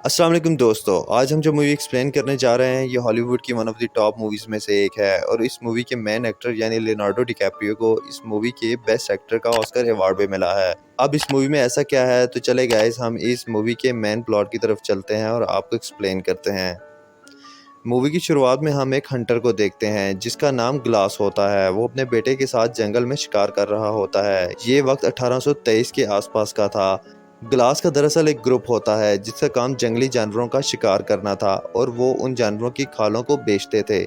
अस्सलाम वालेकुम दोस्तों, आज हम जो मूवी एक्सप्लेन करने जा रहे हैं ये हॉलीवुड की one of the top movies में से एक है और इस मूवी के मेन एक्टर यानी लियोनार्डो डिकैप्रियो को इस मूवी के बेस्ट एक्टर का ऑस्कर अवार्ड भी मिला है। अब इस मूवी में ऐसा क्या है तो चले गाइस हम इस मूवी के मेन प्लॉट की तरफ चलते हैं और आपको एक्सप्लेन करते हैं। मूवी की शुरुआत में हम एक हंटर को देखते हैं जिसका नाम ग्लास होता है। वो अपने बेटे के साथ जंगल में शिकार कर रहा होता है। ये वक्त 1823 के आसपास का था। ग्लास का दरअसल एक ग्रुप होता है जिसका काम जंगली जानवरों का शिकार करना था और वो उन जानवरों की खालों को बेचते थे।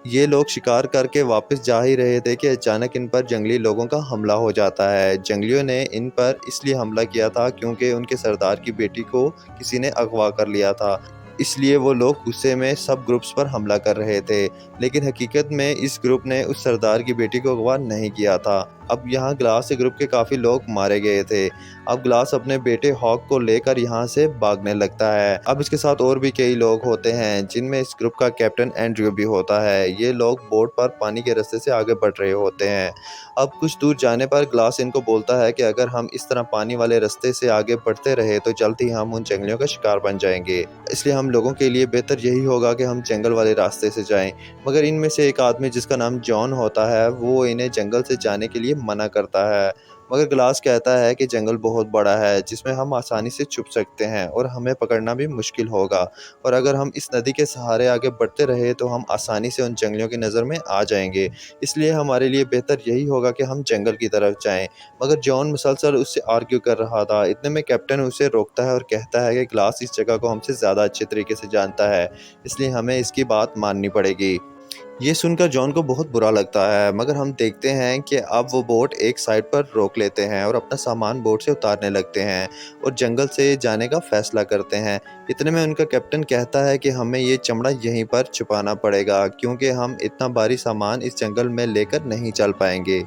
ये लोग शिकार करके वापस जा ही रहे थे कि अचानक इन पर जंगली लोगों का हमला हो जाता है। जंगलियों ने इन पर इसलिए हमला किया था क्योंकि उनके सरदार की बेटी को किसी ने अगवा कर लिया था। इसलिए वो लोग गुस्से में सब ग्रुप्स पर हमला कर रहे थे, लेकिन हकीकत में इस ग्रुप ने उस सरदार की बेटी को अगवा नहीं किया था। अब यहाँ ग्लास के ग्रुप के काफ़ी लोग मारे गए थे। अब ग्लास अपने बेटे हॉक को लेकर यहाँ से भागने लगता है। अब इसके साथ और भी कई लोग होते हैं जिनमें इस ग्रुप का कैप्टन एंड्रयू भी होता है। ये लोग बोट पर पानी के रास्ते से आगे बढ़ रहे होते हैं। अब कुछ दूर जाने पर ग्लास इनको बोलता है कि अगर हम इस तरह पानी वाले रास्ते से आगे बढ़ते रहे तो जल्द ही हम उन जंगलियों का शिकार बन जाएंगे। इसलिए हम लोगों के लिए बेहतर यही होगा कि हम जंगल वाले रास्ते से जाएं। मगर इनमें से एक आदमी जिसका नाम जॉन होता है वो इन्हें जंगल से जाने के लिए मना करता है। मगर ग्लास कहता है कि जंगल बहुत बड़ा है जिसमें हम आसानी से छुप सकते हैं और हमें पकड़ना भी मुश्किल होगा, और अगर हम इस नदी के सहारे आगे बढ़ते रहे तो हम आसानी से उन जंगलियों की नज़र में आ जाएंगे। इसलिए हमारे लिए बेहतर यही होगा कि हम जंगल की तरफ जाएं। मगर जॉन मुसलसल उससे आर्ग्यू कर रहा था। इतने में कैप्टन उसे रोकता है और कहता है कि ग्लास इस जगह को हमसे ज़्यादा अच्छे तरीके से जानता है, इसलिए हमें इसकी बात माननी पड़ेगी। ये सुनकर जॉन को बहुत बुरा लगता है, मगर हम देखते हैं कि अब वो बोट एक साइड पर रोक लेते हैं और अपना सामान बोट से उतारने लगते हैं और जंगल से जाने का फैसला करते हैं। इतने में उनका कैप्टन कहता है कि हमें ये चमड़ा यहीं पर छुपाना पड़ेगा क्योंकि हम इतना भारी सामान इस जंगल में लेकर नहीं चल पाएंगे।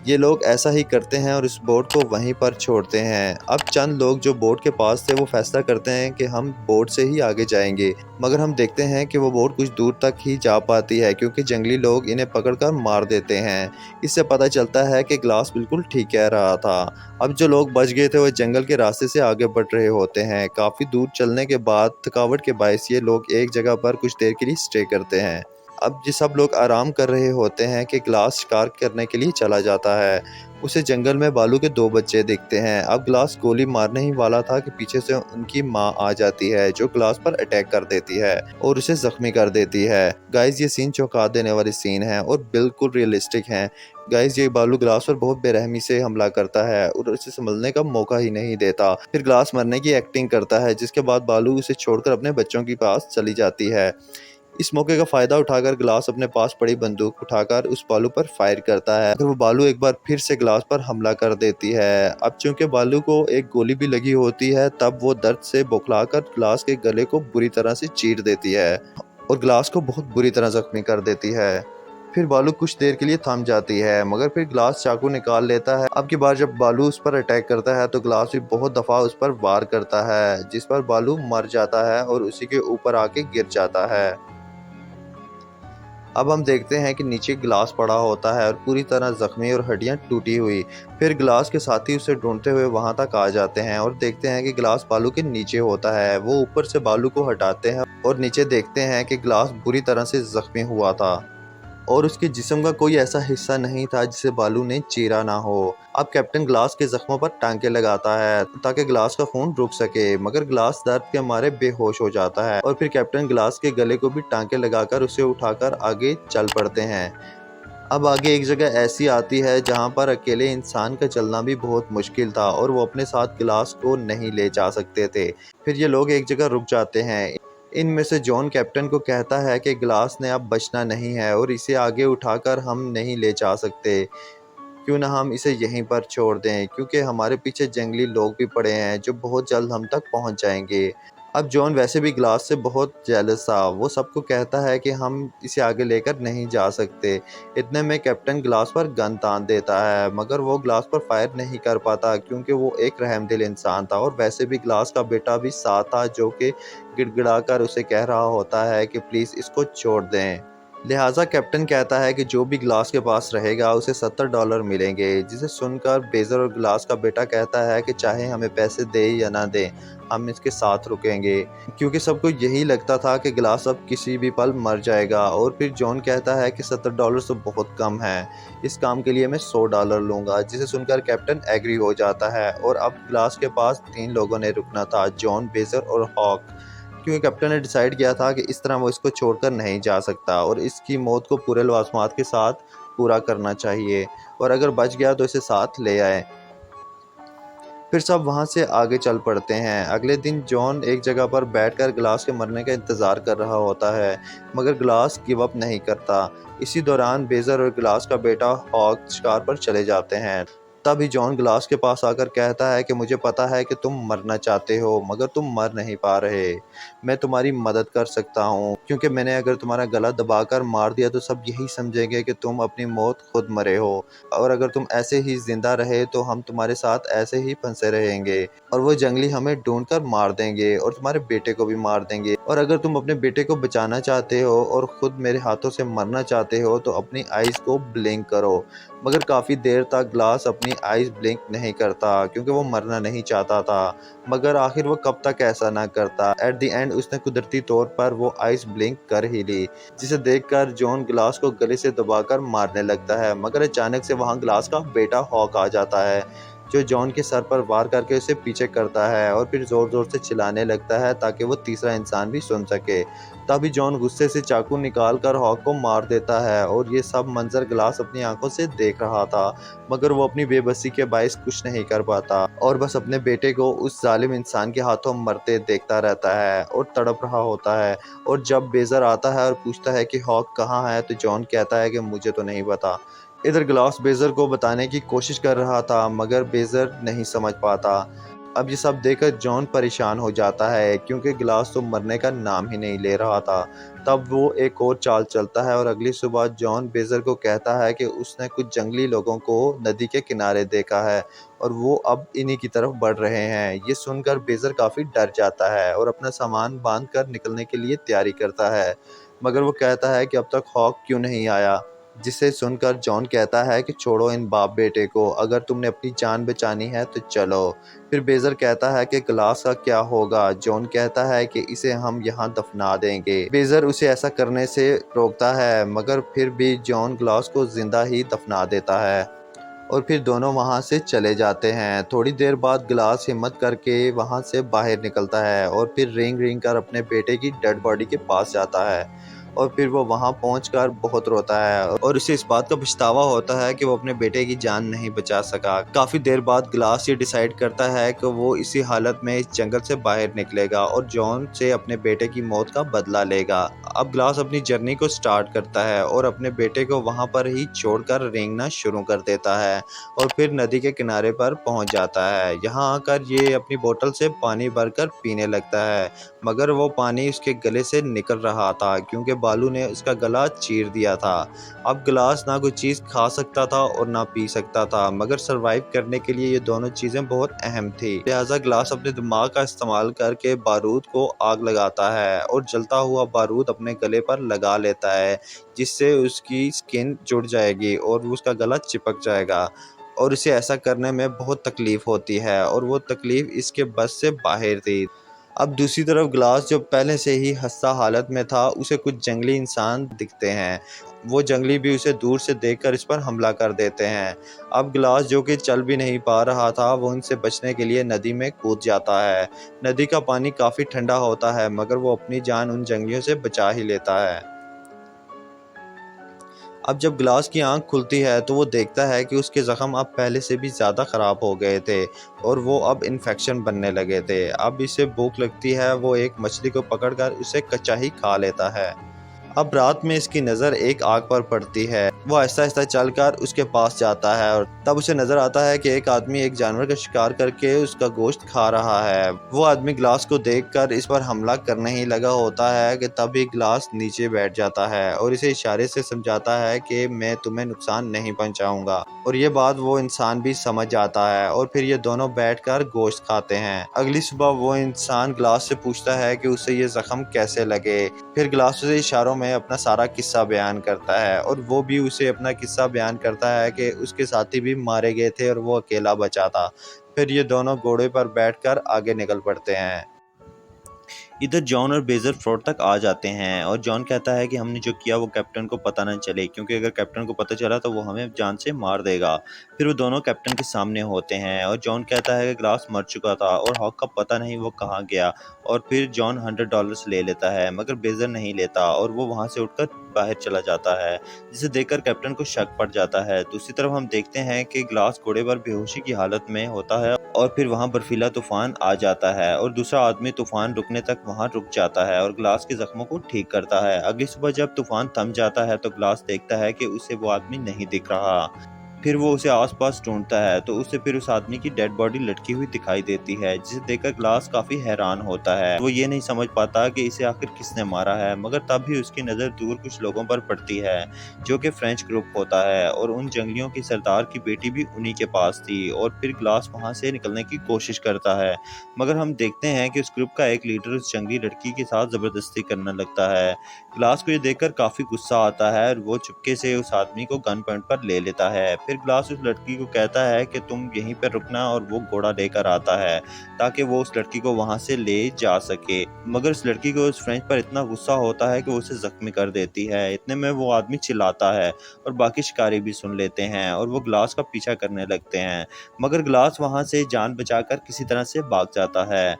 ये लोग ऐसा ही करते हैं और इस बोट को वहीं पर छोड़ते हैं। अब चंद लोग जो बोट के पास थे वो फैसला करते हैं कि हम बोट से ही आगे जाएंगे, मगर हम देखते हैं कि वो बोट कुछ दूर तक ही जा पाती है क्योंकि जंगली लोग इन्हें पकड़कर मार देते हैं। इससे पता चलता है कि ग्लास बिल्कुल ठीक कह रहा था। अब जो लोग बच गए थे वो जंगल के रास्ते से आगे बढ़ रहे होते हैं। काफ़ी दूर चलने के बाद थकावट के बायस ये लोग एक जगह पर कुछ देर के लिए स्टे करते हैं। अब ये सब लोग आराम कर रहे होते हैं कि ग्लास शिकार करने के लिए चला जाता है। उसे जंगल में बालू के दो बच्चे दिखते हैं। अब ग्लास गोली मारने ही वाला था कि पीछे से उनकी माँ आ जाती है जो ग्लास पर अटैक कर देती है और उसे जख्मी कर देती है। गाइस ये सीन चौंका देने वाली सीन है और बिल्कुल रियलिस्टिक है। गाइस ये बालू ग्लास पर बहुत बेरहमी से हमला करता है और उसे संभलने का मौका ही नहीं देता। फिर ग्लास मरने की एक्टिंग करता है जिसके बाद बालू उसे छोड़कर अपने बच्चों के पास चली जाती है। इस मौके का फायदा उठाकर ग्लास अपने पास पड़ी बंदूक उठाकर उस बालू पर फायर करता है, फिर वो बालू एक बार फिर से ग्लास पर हमला कर देती है। अब चूंकि बालू को एक गोली भी लगी होती है तब वो दर्द से बौखलाकर ग्लास के गले को बुरी तरह से चीर देती है और ग्लास को बहुत बुरी तरह जख्मी कर देती है। फिर बालू कुछ देर के लिए थम जाती है मगर फिर ग्लास चाकू निकाल लेता है। अब की बार जब बालू उस पर अटैक करता है तो ग्लास भी बहुत दफ़ा उस पर वार करता है जिस पर बालू मर जाता है और उसी के ऊपर आके गिर जाता है। अब हम देखते हैं कि नीचे ग्लास पड़ा होता है और पूरी तरह जख्मी और हड्डियां टूटी हुई। फिर ग्लास के साथी उसे ढूंढते हुए वहां तक आ जाते हैं और देखते हैं कि ग्लास बालू के नीचे होता है। वो ऊपर से बालू को हटाते हैं और नीचे देखते हैं कि ग्लास बुरी तरह से जख्मी हुआ था और उसके जिस्म का कोई ऐसा हिस्सा नहीं था जिसे बालू ने चीरा ना हो। अब कैप्टन ग्लास के जख्मों पर टांके लगाता है ताकि ग्लास का खून रुक सके, मगर ग्लास दर्द के मारे बेहोश हो जाता है और फिर कैप्टन ग्लास के गले को भी टांके लगाकर उसे उठाकर आगे चल पड़ते हैं। अब आगे एक जगह ऐसी आती है जहां पर अकेले इंसान का चलना भी बहुत मुश्किल था और वो अपने साथ गिलास को नहीं ले जा सकते थे। फिर ये लोग एक जगह रुक जाते हैं। इनमें से जॉन कैप्टन को कहता है कि गिलास ने अब बचना नहीं है और इसे आगे उठाकर हम नहीं ले जा सकते। क्यों ना हम इसे यहीं पर छोड़ दें क्योंकि हमारे पीछे जंगली लोग भी पड़े हैं जो बहुत जल्द हम तक पहुंच जाएंगे। अब जॉन वैसे भी ग्लास से बहुत जेलस था। वो सबको कहता है कि हम इसे आगे लेकर नहीं जा सकते। इतने में कैप्टन ग्लास पर गन तान देता है मगर वो ग्लास पर फायर नहीं कर पाता क्योंकि वो एक रहमदिल इंसान था और वैसे भी ग्लास का बेटा भी साथ था जो कि गिड़गिड़ाकर उसे कह रहा होता है कि प्लीज़ इसको छोड़ दें। लिहाजा कैप्टन कहता है कि जो भी ग्लास के पास रहेगा उसे $70 मिलेंगे, जिसे सुनकर बेजर और ग्लास का बेटा कहता है कि चाहे हमें पैसे दे या ना दे, हम इसके साथ रुकेंगे, क्योंकि सबको यही लगता था कि ग्लास अब किसी भी पल मर जाएगा। और फिर जॉन कहता है कि $70 तो बहुत कम है, इस काम के लिए मैं $100 लूँगा, जिसे सुनकर कैप्टन एग्री हो जाता है। और अब ग्लास के पास 3 लोगों ने रुकना था, जॉन, बेजर और हॉक, क्योंकि कैप्टन ने डिसाइड किया था कि इस तरह वो इसको छोड़कर नहीं जा सकता और इसकी मौत को पूरे लवाजमात के साथ पूरा करना चाहिए, और अगर बच गया तो इसे साथ ले आए। फिर सब वहाँ से आगे चल पड़ते हैं। अगले दिन जॉन एक जगह पर बैठकर ग्लास के मरने का इंतज़ार कर रहा होता है, मगर ग्लास गिव अप नहीं करता। इसी दौरान बेजर और ग्लास का बेटा हॉक शिकार पर चले जाते हैं। तभी जॉन ग्लास के पास आकर कहता है कि मुझे पता है कि तुम मरना चाहते हो, मगर तुम मर नहीं पा रहे। मैं तुम्हारी मदद कर सकता हूँ, क्योंकि मैंने अगर तुम्हारा गला दबाकर मार दिया तो सब यही समझेंगे कि तुम अपनी मौत खुद मरे हो, और अगर तुम ऐसे ही जिंदा रहे तो हम तुम्हारे साथ ऐसे ही फंसे रहेंगे, और वो जंगली हमें ढूंढकर मार देंगे और तुम्हारे बेटे को भी मार देंगे। और अगर तुम अपने बेटे को बचाना चाहते हो और खुद मेरे हाथों से मरना चाहते हो तो अपनी आइज़ को ब्लिंक करो। मगर काफ़ी देर तक ग्लास अपनी आइज़ ब्लिंक नहीं करता, क्योंकि वो मरना नहीं चाहता था। मगर आखिर वो कब तक ऐसा ना करता। एट द एंड उसने कुदरती तौर पर वो आइज़ ब्लिंक कर ही ली, जिसे देखकर जॉन ग्लास को गले से दबाकर मारने लगता है। मगर अचानक से वहाँ ग्लास का बेटा हॉक आ जाता है, जो जॉन के सर पर वार करके उसे पीछे करता है और फिर ज़ोर-ज़ोर से चिल्लाने लगता है ताकि वो तीसरा इंसान भी सुन सके। तभी जॉन गुस्से से चाकू निकालकर हॉक को मार देता है, और ये सब मंजर ग्लास अपनी आंखों से देख रहा था, मगर वो अपनी बेबसी के बायस कुछ नहीं कर पाता और बस अपने बेटे को उस जालिम इंसान के हाथों मरते देखता रहता है और तड़प रहा होता है। और जब बेजर आता है और पूछता है कि हॉक कहाँ है, तो जॉन कहता है कि मुझे तो नहीं पता। इधर ग्लास बेजर को बताने की कोशिश कर रहा था, मगर बेजर नहीं समझ पाता। अब ये सब देखकर जॉन परेशान हो जाता है, क्योंकि ग्लास तो मरने का नाम ही नहीं ले रहा था। तब वो एक और चाल चलता है और अगली सुबह जॉन बेजर को कहता है कि उसने कुछ जंगली लोगों को नदी के किनारे देखा है और वो अब इन्हीं की तरफ बढ़ रहे हैं। ये सुनकर बेजर काफ़ी डर जाता है और अपना सामान बांध कर निकलने के लिए तैयारी करता है, मगर वो कहता है कि अब तक हॉक क्यों नहीं आया, जिसे सुनकर जॉन कहता है कि छोड़ो इन बाप बेटे को, अगर तुमने अपनी जान बचानी है तो चलो। फिर बेजर कहता है कि ग्लास का क्या होगा। जॉन कहता है कि इसे हम यहाँ दफना देंगे। बेजर उसे ऐसा करने से रोकता है, मगर फिर भी जॉन ग्लास को जिंदा ही दफना देता है और फिर दोनों वहाँ से चले जाते हैं। थोड़ी देर बाद ग्लास हिम्मत करके वहाँ से बाहर निकलता है और फिर रेंग रेंग कर अपने बेटे की डेड बॉडी के पास जाता है, और फिर वो वहाँ पहुंचकर बहुत रोता है और उसे इस बात का पछतावा होता है कि वो अपने बेटे की जान नहीं बचा सका। काफ़ी देर बाद ग्लास ये डिसाइड करता है कि वो इसी हालत में इस जंगल से बाहर निकलेगा और जॉन से अपने बेटे की मौत का बदला लेगा। अब ग्लास अपनी जर्नी को स्टार्ट करता है और अपने बेटे को वहाँ पर ही छोड़कर रेंगना शुरू कर देता है और फिर नदी के किनारे पर पहुँच जाता है। यहाँ आकर ये अपनी बोतल से पानी भरकर पीने लगता है, मगर वो पानी उसके गले से निकल रहा था, क्योंकि बालू ने उसका गला चीर दिया था। अब ग्लास ना कोई चीज़ खा सकता था और ना पी सकता था, मगर सरवाइव करने के लिए ये दोनों चीज़ें बहुत अहम थी। लिहाजा ग्लास अपने दिमाग का इस्तेमाल करके बारूद को आग लगाता है और जलता हुआ बारूद अपने गले पर लगा लेता है, जिससे उसकी स्किन जुड़ जाएगी और उसका गला चिपक जाएगा, और इसे ऐसा करने में बहुत तकलीफ़ होती है और वो तकलीफ़ इसके बस से बाहर थी। अब दूसरी तरफ ग्लास, जो पहले से ही हँसा हालत में था, उसे कुछ जंगली इंसान दिखते हैं। वो जंगली भी उसे दूर से देखकर इस पर हमला कर देते हैं। अब ग्लास, जो कि चल भी नहीं पा रहा था, वो उनसे बचने के लिए नदी में कूद जाता है। नदी का पानी काफ़ी ठंडा होता है, मगर वो अपनी जान उन जंगलियों से बचा ही लेता है। अब जब ग्लास की आंख खुलती है तो वो देखता है कि उसके ज़ख्म अब पहले से भी ज़्यादा ख़राब हो गए थे और वो अब इन्फेक्शन बनने लगे थे। अब इसे भूख लगती है, वो एक मछली को पकड़कर उसे कच्चा ही खा लेता है। अब रात में इसकी नज़र एक आग पर पड़ती है। वो आहिस्ता आहिस्ता चलकर उसके पास जाता है और तब उसे नज़र आता है कि एक आदमी एक जानवर का शिकार करके उसका गोश्त खा रहा है। वो आदमी ग्लास को देखकर इस पर हमला करने ही लगा होता है कि तभी ग्लास नीचे बैठ जाता है और इसे इशारे से समझाता है कि मैं तुम्हें नुकसान नहीं पहुंचाऊंगा, और ये बात वो इंसान भी समझ जाता है और फिर ये दोनों बैठकर गोश्त खाते हैं। अगली सुबह वो इंसान ग्लास से पूछता है कि उसे ये ज़ख्म कैसे लगे। फिर ग्लास उसे इशारों में अपना सारा किस्सा बयान करता है और वो भी उसे अपना किस्सा बयान करता है कि उसके साथी भी मारे गए थे और वो अकेला बचा था। फिर ये दोनों घोड़े पर बैठकर आगे निकल पड़ते हैं। इधर जॉन और बेजर फ्लोट तक आ जाते हैं और जॉन कहता है कि हमने जो किया वो कैप्टन को पता ना चले, क्योंकि अगर कैप्टन को पता चला तो वो हमें जान से मार देगा। फिर वो दोनों कैप्टन के सामने होते हैं और जॉन कहता है कि ग्लास मर चुका था और हॉक का पता नहीं वो कहाँ गया। और फिर जॉन $100 ले लेता है, मगर बेजर नहीं लेता और वो वहाँ से उठकर बाहर चला जाता है, जिसे देखकर कैप्टन को शक पड़ जाता है। दूसरी तरफ हम देखते हैं कि ग्लास घोड़े पर बेहोशी की हालत में होता है और फिर वहाँ बर्फीला तूफान आ जाता है और दूसरा आदमी तूफान रुकने तक वहाँ रुक जाता है और ग्लास के जख्मों को ठीक करता है। अगली सुबह जब तूफान थम जाता है तो ग्लास देखता है कि उसे वो आदमी नहीं दिख रहा। फिर वो उसे आसपास ढूंढता है तो उसे फिर उस आदमी की डेड बॉडी लटकी हुई दिखाई देती है, जिसे देखकर ग्लास काफी हैरान होता है। वो ये नहीं समझ पाता कि इसे आखिर किसने मारा है, मगर तब भी उसकी नजर दूर कुछ लोगों पर पड़ती है जो कि फ्रेंच ग्रुप होता है और उन जंगलियों की सरदार की बेटी भी उन्हीं के पास थी। और फिर ग्लास वहां से निकलने की कोशिश करता है, मगर हम देखते हैं कि उस ग्रुप का एक लीडर उस जंगली लड़की के साथ जबरदस्ती करने लगता है। ग्लास को ये देखकर काफी गुस्सा आता है और वो चुपके से उस आदमी को गन पॉइंट पर ले लेता है। फिर ग्लास उस लड़की को कहता है कि तुम यहीं पर रुकना और वो घोड़ा लेकर आता है ताकि वो उस लड़की को वहां से ले जा सके। मगर उस लड़की को उस फ्रेंच पर इतना गुस्सा होता है कि वो उसे जख्मी कर देती है। इतने में वो आदमी चिल्लाता है और बाकी शिकारी भी सुन लेते हैं और वो ग्लास का पीछा करने लगते हैं, मगर ग्लास वहां से जान बचाकर किसी तरह से भाग जाता है।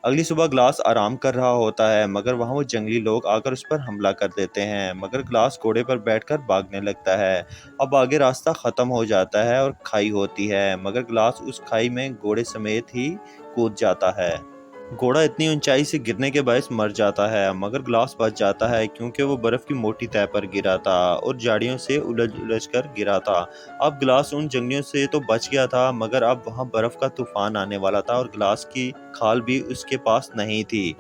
अगली सुबह ग्लास आराम कर रहा होता है, मगर वहां वो जंगली लोग आकर उस पर हमला कर देते हैं, मगर ग्लास घोड़े पर बैठकर भागने लगता है। अब आगे रास्ता खत्म हो जाता है और खाई होती है, मगर ग्लास उस खाई में घोड़े समेत ही कूद जाता है। घोड़ा इतनी ऊंचाई से गिरने के बायस मर जाता है, मगर ग्लास बच जाता है क्योंकि वो बर्फ की मोटी तह पर गिरा था और झाड़ियों से उलझ उलझ कर गिरा था। अब ग्लास उन जंगलियों से तो बच गया था, मगर अब वहां बर्फ का तूफान आने वाला था और ग्लास की खाल भी उसके पास नहीं थी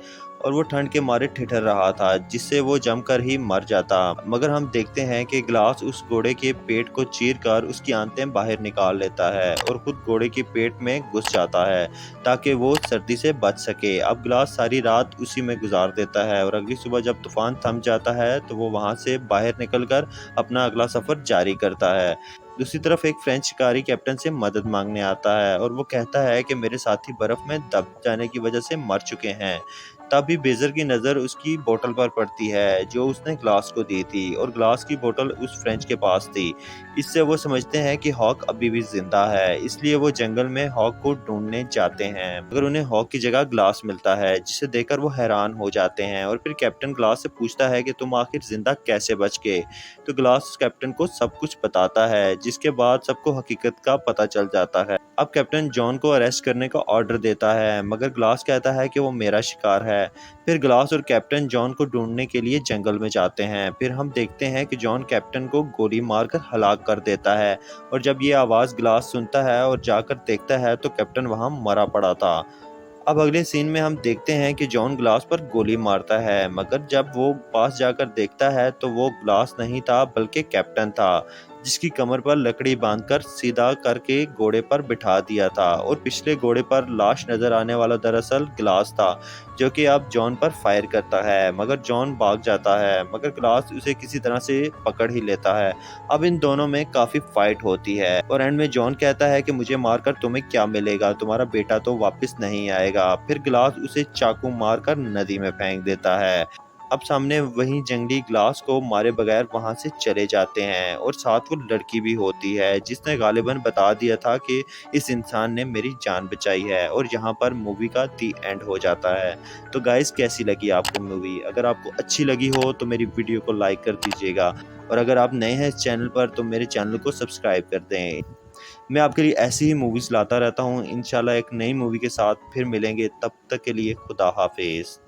और वो ठंड के मारे ठिठुर रहा था, जिससे वो जमकर ही मर जाता। मगर हम देखते हैं कि ग्लास उस घोड़े के पेट को चीरकर उसकी आंतें बाहर निकाल लेता है और खुद घोड़े के पेट में घुस जाता है ताकि वो सर्दी से बच सके। अब ग्लास सारी रात उसी में गुजार देता है और अगली सुबह जब तूफान थम जाता है तो वो वहां से बाहर निकलकर अपना अगला सफर जारी करता है। दूसरी तरफ एक फ्रेंच शिकारी कैप्टन से मदद मांगने आता है और वो कहता है कि मेरे साथी बर्फ में दब जाने की वजह से मर चुके हैं। तभी बेजर की नज़र उसकी बोतल पर पड़ती है जो उसने ग्लास को दी थी और ग्लास की बोतल उस फ्रेंच के पास थी। इससे वो समझते हैं कि हॉक अभी भी जिंदा है, इसलिए वो जंगल में हॉक को ढूंढने जाते हैं, मगर उन्हें हॉक की जगह ग्लास मिलता है, जिसे देखकर वो हैरान हो जाते हैं। और फिर कैप्टन ग्लास से पूछता है कि तुम आखिर जिंदा कैसे बच गए। तो ग्लास कैप्टन को सब कुछ बताता है, जिसके बाद सबको हकीकत का पता चल जाता है। अब कैप्टन जॉन को अरेस्ट करने का ऑर्डर देता है, मगर ग्लास कहता है कि वो मेरा शिकार है। फिर ग्लास और कैप्टन जॉन को ढूंढने के लिए जंगल में जाते हैं। फिर हम देखते हैं कि जॉन कैप्टन को गोली मारकर हलाक कर देता है और जब ये आवाज़ ग्लास सुनता है और जाकर देखता है तो कैप्टन वहां मरा पड़ा था। अब अगले सीन में हम देखते हैं कि जॉन ग्लास पर गोली मारता है, मगर जब वो पास जाकर देखता है तो वो ग्लास नहीं था बल्कि कैप्टन था, जिसकी कमर पर लकड़ी बांधकर सीधा करके घोड़े पर बिठा दिया था और पिछले घोड़े पर लाश नजर आने वाला दरअसल ग्लास था, जो कि अब जॉन पर फायर करता है, मगर जॉन भाग जाता है, मगर ग्लास उसे किसी तरह से पकड़ ही लेता है। अब इन दोनों में काफी फाइट होती है और एंड में जॉन कहता है कि मुझे मारकर तुम्हें क्या मिलेगा, तुम्हारा बेटा तो वापस नहीं आएगा। फिर ग्लास उसे चाकू मारकर नदी में फेंक देता है। अब सामने वही जंगली ग्लास को मारे बगैर वहां से चले जाते हैं और साथ वो लड़की भी होती है जिसने गालिबन बता दिया था कि इस इंसान ने मेरी जान बचाई है। और यहाँ पर मूवी का दी एंड हो जाता है। तो गाइस, कैसी लगी आपको मूवी? अगर आपको अच्छी लगी हो तो मेरी वीडियो को लाइक कर दीजिएगा और अगर आप नए हैं इस चैनल पर तो मेरे चैनल को सब्सक्राइब कर दें। मैं आपके लिए ऐसी ही मूवीज लाता रहता हूँ। इंशाल्लाह एक नई मूवी के साथ फिर मिलेंगे, तब तक के लिए खुदा हाफिज।